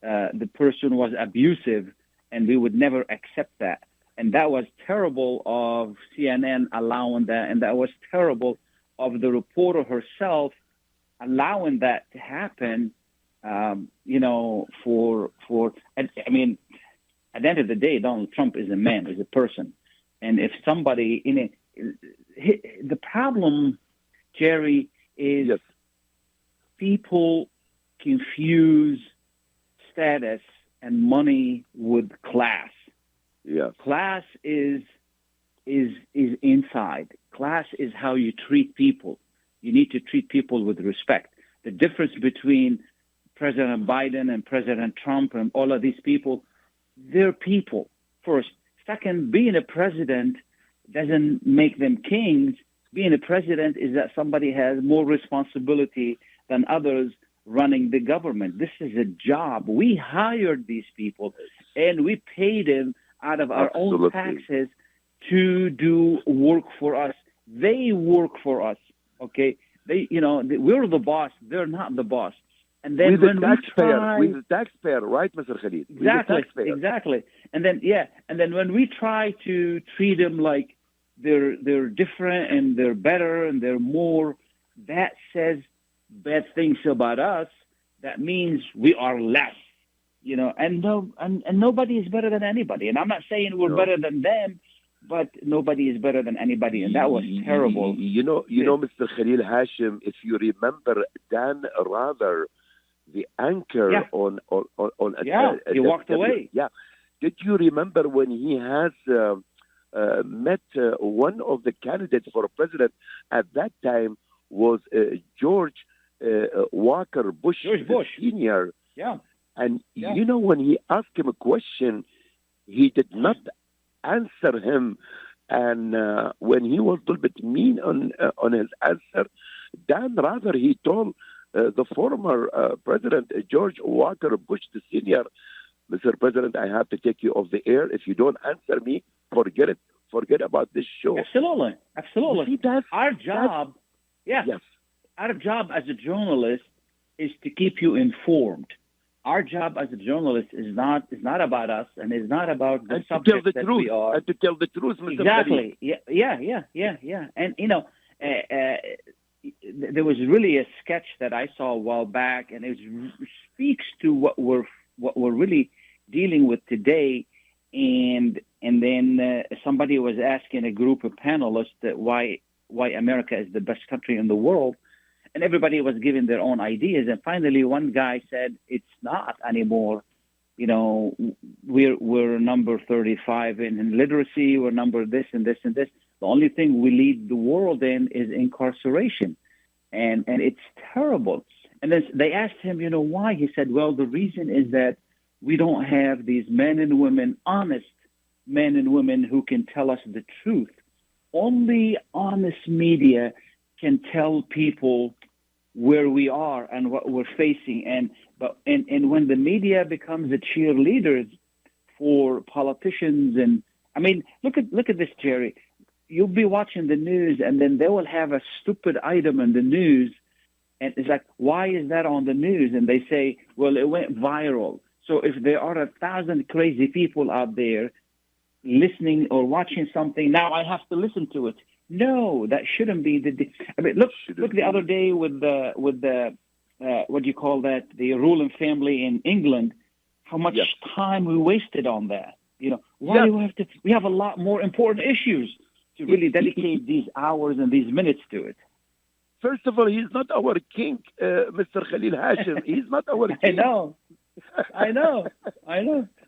the person was abusive, and we would never accept that. And that was terrible of CNN allowing that, and that was terrible of the reporter herself allowing that to happen. You know, I mean, at the end of the day, Donald Trump is a man, is a person. And if somebody the problem, Jerry, is people confuse status and money with class. Yeah. Class is inside. Class is how you treat people. You need to treat people with respect. The difference between President Biden and President Trump and all of these people, they're people, first. Second, being a president doesn't make them kings. Being a president is that somebody has more responsibility than others running the government. This is a job. We hired these people, and we paid them out of our own taxes to do work for us. They work for us, okay? We're the boss. They're not the boss. And then we're the taxpayer, right, Mr. Khalid? Exactly. And then when we try to treat them like they're different and they're better and they're more, that says bad things about us. That means we are less, and nobody is better than anybody. And I'm not saying we're better than them, but nobody is better than anybody, and that was terrible. Mr. Khalil Hachem, if you remember Dan Rather, the anchor on he walked away. Yeah. Did you remember when he has met one of the candidates for president at that time was George Walker Bush, Sr. Yeah. And when he asked him a question, he did not answer him. And when he was a little bit mean on his answer, Dan Rather, he told the former President George Walker Bush Sr., Mr. President, I have to take you off the air. If you don't answer me, forget it. Forget about this show. Absolutely. See, our job. Yes. Our job as a journalist is to keep you informed. Our job as a journalist is not about us, and is not about the subject that we are. And to tell the truth, Mr. Exactly. Yeah. And there was really a sketch that I saw a while back, and it speaks to what we're really dealing with today. And then somebody was asking a group of panelists that why America is the best country in the world, and everybody was giving their own ideas. And finally, one guy said, "It's not anymore. We're number 35 in literacy. We're number this and this and this. The only thing we lead the world in is incarceration, and it's terrible." And then they asked him, why? He said, "Well, the reason is that we don't have these men and women, honest men and women who can tell us the truth. Only honest media can tell people where we are and what we're facing. And when the media becomes the cheerleaders for politicians, and I mean, look at this, Jerry. You'll be watching the news, and then they will have a stupid item in the news, and it's like, why is that on the news? And they say, well, it went viral. So if there are 1,000 crazy people out there listening or watching something, now I have to listen to it. No, that shouldn't be look the other day with the what do you call that? The ruling family in England, how much time we wasted on that. Why do we have to? We have a lot more important issues to really dedicate these hours and these minutes to it. First of all, he's not our king, Mr. Khalil Hachem. He's not our king. I know.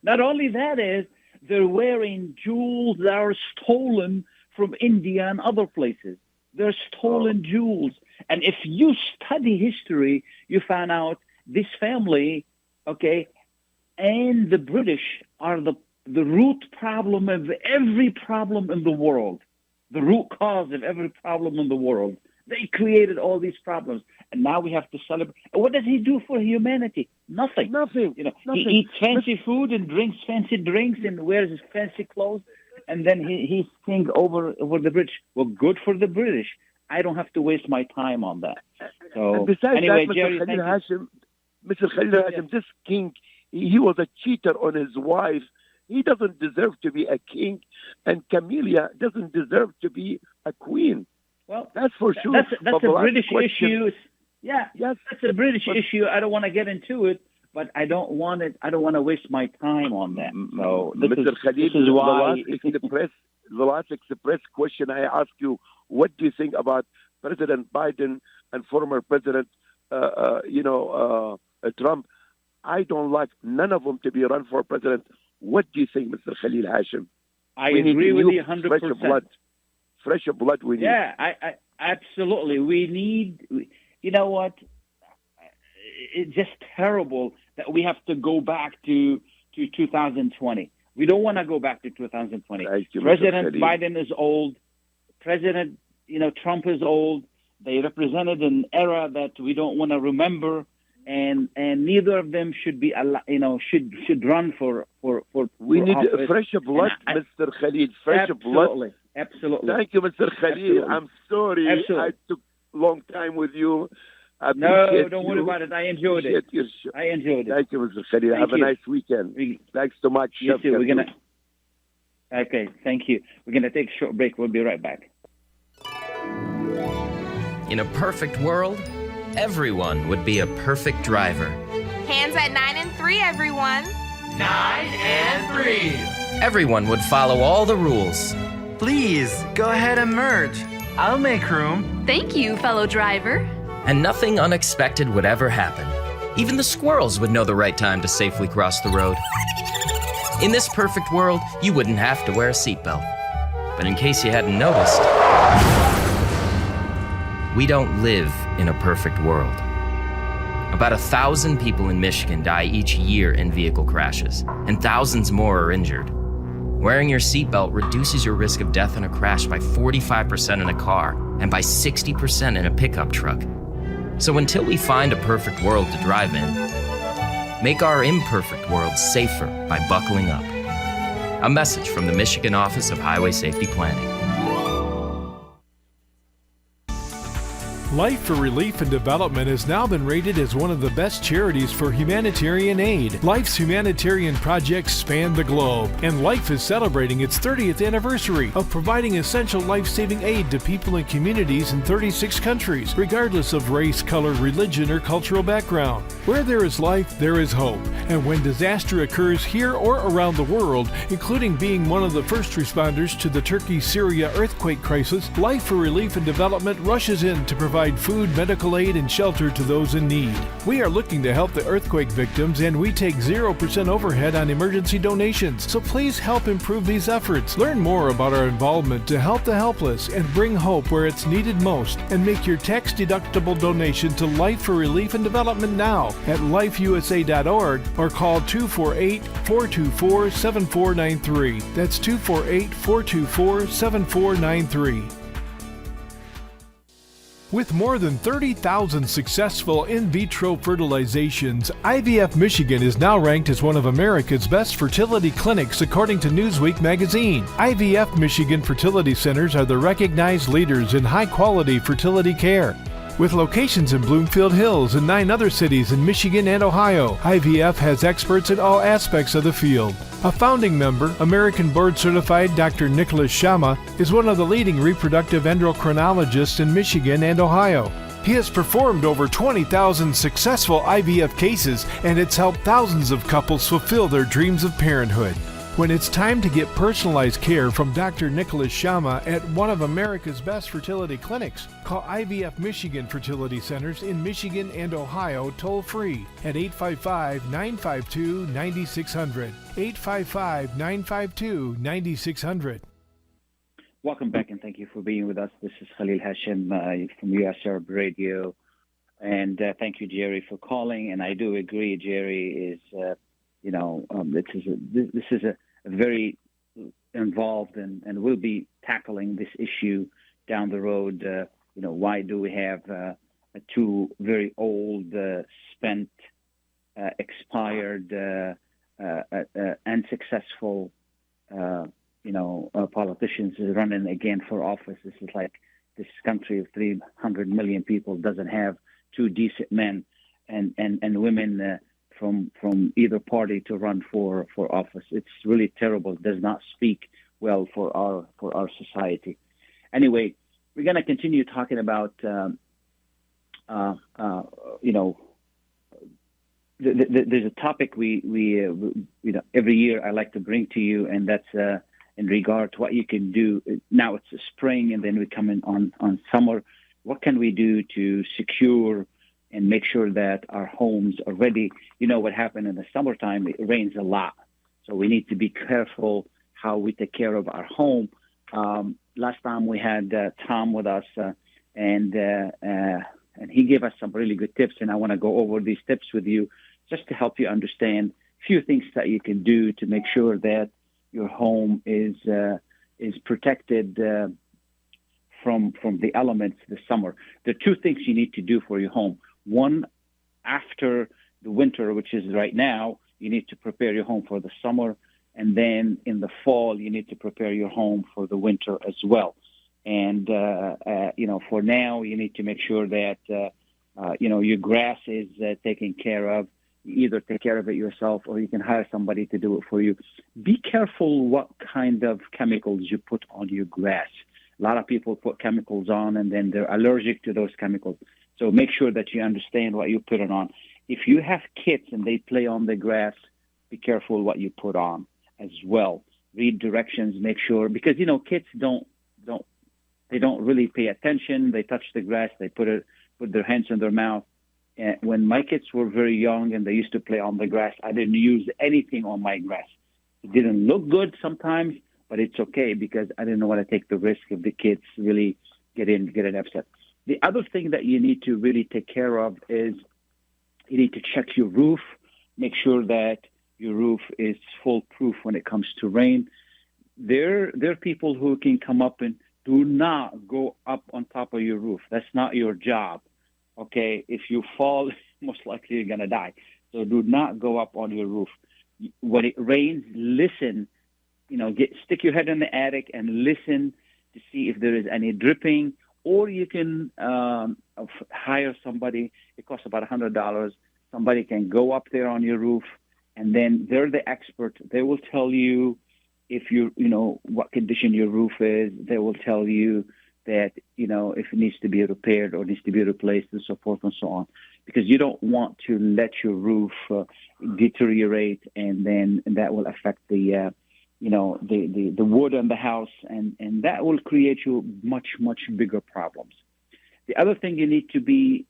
Not only that is, they're wearing jewels that are stolen from India and other places. They're stolen jewels. And if you study history, you find out this family, and the British are the root problem of every problem in the world, the root cause of every problem in the world. They created all these problems, and now we have to celebrate. What does he do for humanity? Nothing. Nothing. He eats fancy food and drinks fancy drinks and wears his fancy clothes, and then he's king over the British. Well, good for the British. I don't have to waste my time on that. So and besides anyway, that, Jerry, Mr. Khalil Hachem, this king, he was a cheater on his wife. He doesn't deserve to be a king, and Camilla doesn't deserve to be a queen. Well, that's for sure. That's a British issue. Yeah, that's a British issue. I don't want to get into it, but I don't want to waste my time on that. So Mr. Khalil, this is why the last express question I ask you: what do you think about President Biden and former President, Trump. I don't like none of them to be run for president. What do you think, Mr. Khalil Hachem? I agree with you 100%. Fresh blood we need. Yeah, I absolutely. We need, you know what? It's just terrible that we have to go back to 2020. We don't want to go back to 2020. President Biden is old. President, Trump is old. They represented an era that we don't want to remember, and neither of them should be, should run for. We need office. Fresh blood, Mr. Khalil. Fresh blood. Absolutely. Thank you, Mr. Khalil. Absolutely. I'm sorry. Absolutely. I took a long time with you. No, don't worry about it. I enjoyed it. I enjoyed it. Thank you, Mr. Khalil. Have a nice weekend. Thanks so much. You too. Okay, thank you. We're going to take a short break. We'll be right back. In a perfect world, everyone would be a perfect driver. Hands at 9 and 3, everyone. 9 and 3. Everyone would follow all the rules. Please, go ahead and merge. I'll make room. Thank you, fellow driver. And nothing unexpected would ever happen. Even the squirrels would know the right time to safely cross the road. In this perfect world, you wouldn't have to wear a seatbelt. But in case you hadn't noticed, we don't live in a perfect world. About 1,000 people in Michigan die each year in vehicle crashes, and thousands more are injured. Wearing your seatbelt reduces your risk of death in a crash by 45% in a car and by 60% in a pickup truck. So until we find a perfect world to drive in, make our imperfect world safer by buckling up. A message from the Michigan Office of Highway Safety Planning. Life for Relief and Development has now been rated as one of the best charities for humanitarian aid. Life's humanitarian projects span the globe, and Life is celebrating its 30th anniversary of providing essential life-saving aid to people and communities in 36 countries, regardless of race, color, religion, or cultural background. Where there is life, there is hope. And when disaster occurs here or around the world, including being one of the first responders to the Turkey-Syria earthquake crisis, Life for Relief and Development rushes in to provide food, medical aid, and shelter to those in need. We are looking to help the earthquake victims, and we take 0% overhead on emergency donations. So please help improve these efforts. Learn more about our involvement to help the helpless and bring hope where it's needed most, and make your tax-deductible donation to Life for Relief and Development now at lifeusa.org or call 248-424-7493. That's 248-424-7493. With more than 30,000 successful in vitro fertilizations, IVF Michigan is now ranked as one of America's best fertility clinics according to Newsweek magazine. IVF Michigan fertility centers are the recognized leaders in high-quality fertility care. With locations in Bloomfield Hills and 9 other cities in Michigan and Ohio, IVF has experts in all aspects of the field. A founding member, American board-certified Dr. Nicholas Shama, is one of the leading reproductive endocrinologists in Michigan and Ohio. He has performed over 20,000 successful IVF cases, and it's helped thousands of couples fulfill their dreams of parenthood. When it's time to get personalized care from Dr. Nicholas Shama at one of America's best fertility clinics, call IVF Michigan Fertility Centers in Michigan and Ohio toll-free at 855-952-9600. 855-952-9600. Welcome back, and thank you for being with us. This is Khalil Hachem from US Arab Radio. And thank you, Jerry, for calling. And I do agree, Jerry, is... this is a very involved and we'll be tackling this issue down the road. Why do we have 2 very old, spent, expired, unsuccessful, politicians running again for office? This is like this country of 300 million people doesn't have 2 decent men and women from either party to run for office. It's really terrible. It does not speak well for our society. Anyway, we're going to continue talking about there's a topic we every year I like to bring to you, and that's in regard to what you can do. Now it's spring, and then we come in on summer. What can we do to secure and make sure that our homes are ready. You know what happened in the summertime, it rains a lot. So we need to be careful how we take care of our home. Last time we had Tom with us, and he gave us some really good tips, and I want to go over these tips with you just to help you understand a few things that you can do to make sure that your home is protected from the elements this summer. There are two things you need to do for your home. One, after the winter, which is right now, you need to prepare your home for the summer. And then in the fall, you need to prepare your home for the winter as well. And, for now, you need to make sure that, your grass is taken care of. You either take care of it yourself or you can hire somebody to do it for you. Be careful what kind of chemicals you put on your grass. A lot of people put chemicals on and then they're allergic to those chemicals. So make sure that you understand what you put it on. If you have kids and they play on the grass, be careful what you put on as well. Read directions, make sure, because, kids don't really pay attention. They touch the grass, they put their hands in their mouth. And when my kids were very young and they used to play on the grass, I didn't use anything on my grass. It didn't look good sometimes, but it's okay because I didn't want to take the risk of the kids really getting upset. The other thing that you need to really take care of is you need to check your roof, make sure that your roof is foolproof when it comes to rain. There are people who can come up and do not go up on top of your roof. That's not your job. Okay, if you fall, most likely you're going to die. So do not go up on your roof. When it rains, listen, stick your head in the attic and listen to see if there is any dripping, or you can hire somebody. It costs about $100. Somebody can go up there on your roof, and then they're the expert. They will tell you if what condition your roof is. They will tell you that, if it needs to be repaired or needs to be replaced and so forth and so on, because you don't want to let your roof deteriorate, and then that will affect the wood on the house, and that will create you much, much bigger problems. The other thing you need to be,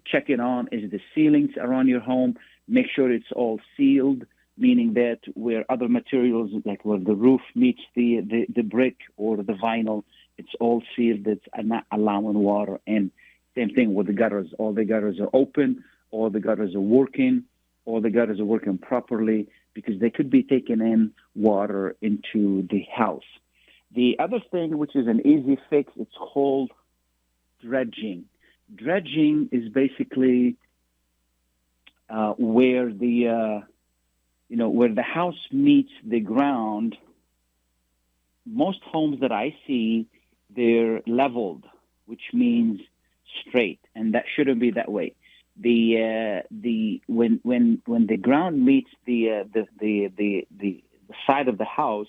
checking on is the ceilings around your home. Make sure it's all sealed, meaning that where other materials, like where the roof meets the brick or the vinyl, it's all sealed. It's not allowing water in. Same thing with the gutters. All the gutters are open. All the gutters are working. All the gutters are working properly, because they could be taking in water into the house. The other thing, which is an easy fix, it's called dredging. Dredging is basically where the house meets the ground. Most homes that I see, they're leveled, which means straight, and that shouldn't be that way. When the ground meets the side of the house,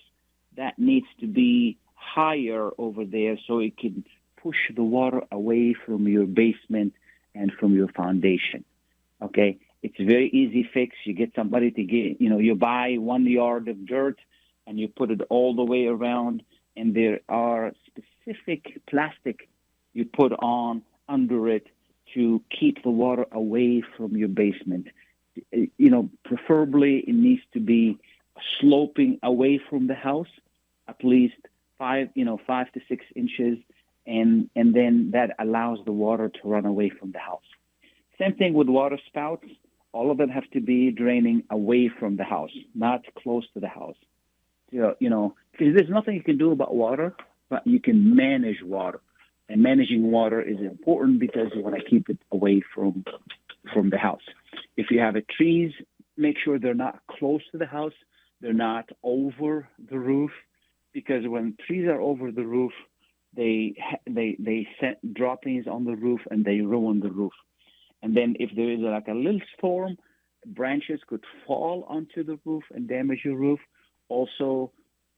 that needs to be higher over there so it can push the water away from your basement and from your foundation. Okay, it's a very easy fix. You get somebody to you buy 1 yard of dirt and you put it all the way around, and there are specific plastic you put on under it to keep the water away from your basement. Preferably it needs to be sloping away from the house, at least 5 to 6 inches, and then that allows the water to run away from the house. Same thing with water spouts. All of them have to be draining away from the house, not close to the house. Because there's nothing you can do about water, but you can manage water. And managing water is important because you want to keep it away from the house. If you have trees, make sure they're not close to the house. They're not over the roof, because when trees are over the roof, they set droppings on the roof and they ruin the roof. And then if there is like a little storm, branches could fall onto the roof and damage your roof. Also,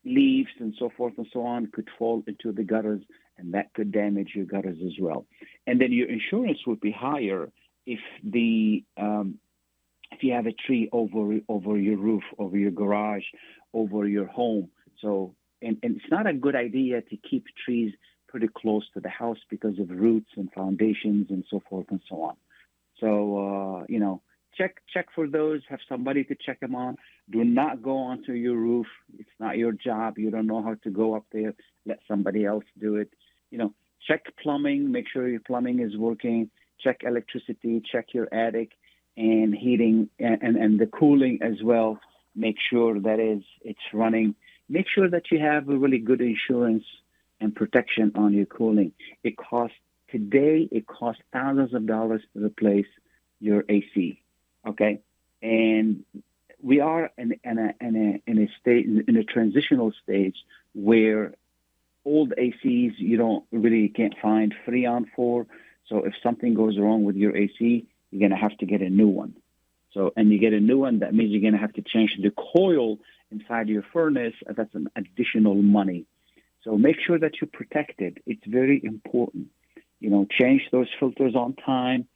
leaves and so forth and so on could fall into the gutters, and that could damage your gutters as well. And then your insurance would be higher if you have a tree over your roof, over your garage, over your home. So, and it's not a good idea to keep trees pretty close to the house because of roots and foundations and so forth and so on. So, check for those. Have somebody to check them on. Do not go onto your roof. It's not your job. You don't know how to go up there. Let somebody else do it. Check plumbing. Make sure your plumbing is working. Check electricity. Check your attic and heating and the cooling as well. Make sure that it's running. Make sure that you have a really good insurance and protection on your cooling. It costs thousands of dollars to replace your AC. Okay, and we are in a transitional stage where old ACs can't find Freon for. So if something goes wrong with your AC, you're gonna have to get a new one. So, and you get a new one, that means you're gonna have to change the coil inside your furnace. That's an additional money. So make sure that you're protected. It's very important. Change those filters on time.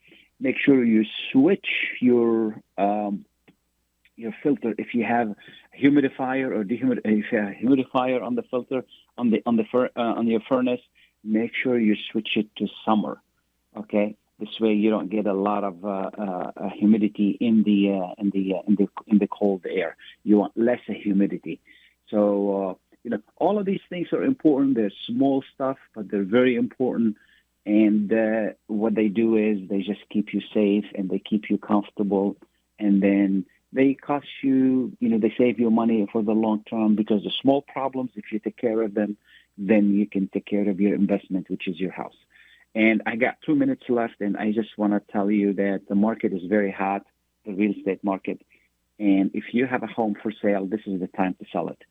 Make sure you switch your filter if you have humidifier or if you have humidifier on the filter on your furnace. Make sure you switch it to summer. Okay, this way you don't get a lot of humidity in the cold air. You want less humidity. So all of these things are important. They're small stuff, but they're very important. And what they do is they just keep you safe and they keep you comfortable. And then they cost you, they save you money for the long term, because the small problems, if you take care of them, then you can take care of your investment, which is your house. And I got 2 minutes left, and I just want to tell you that the market is very hot, the real estate market. And if you have a home for sale, this is the time to sell it.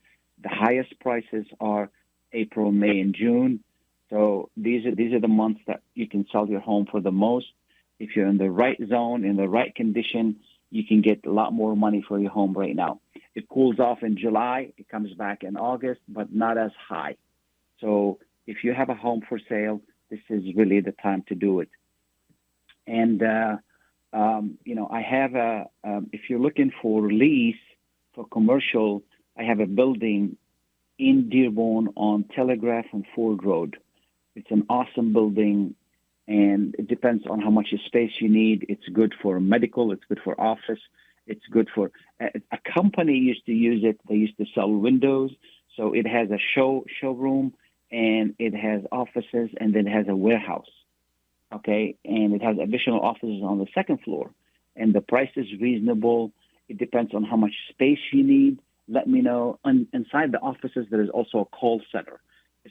The highest prices are April, May, and June. So these are the months that you can sell your home for the most. If you're in the right zone, in the right condition, you can get a lot more money for your home right now. It cools off in July. It comes back in August, but not as high. So if you have a home for sale, this is really the time to do it. And, I have if you're looking for lease for commercial, I have a building in Dearborn on Telegraph and Ford Road. It's an awesome building, and it depends on how much space you need. It's good for medical. It's good for office. It's good for a company used to use it. They used to sell windows. So it has a showroom, and it has offices, and then it has a warehouse. Okay, and it has additional offices on the second floor, and the price is reasonable. It depends on how much space you need. Let me know. Inside the offices, there is also a call center.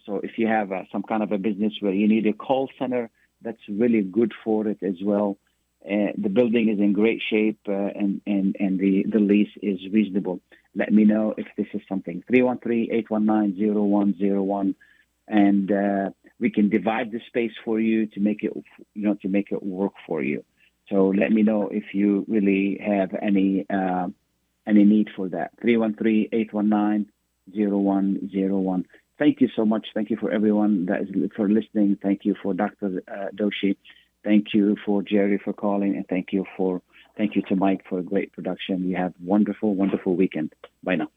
So if you have some kind of a business where you need a call center, that's really good for it as well. The building is in great shape, and the lease is reasonable. Let me know if this is something. 313-819-0101, and we can divide the space for you to make it work for you. So let me know if you really have any need for that. 313-819-0101. Thank you so much. Thank you for everyone for listening. Thank you for Dr. Doshi. Thank you for Jerry for calling, and thank you to Mike for a great production. You have a wonderful, wonderful weekend. Bye now.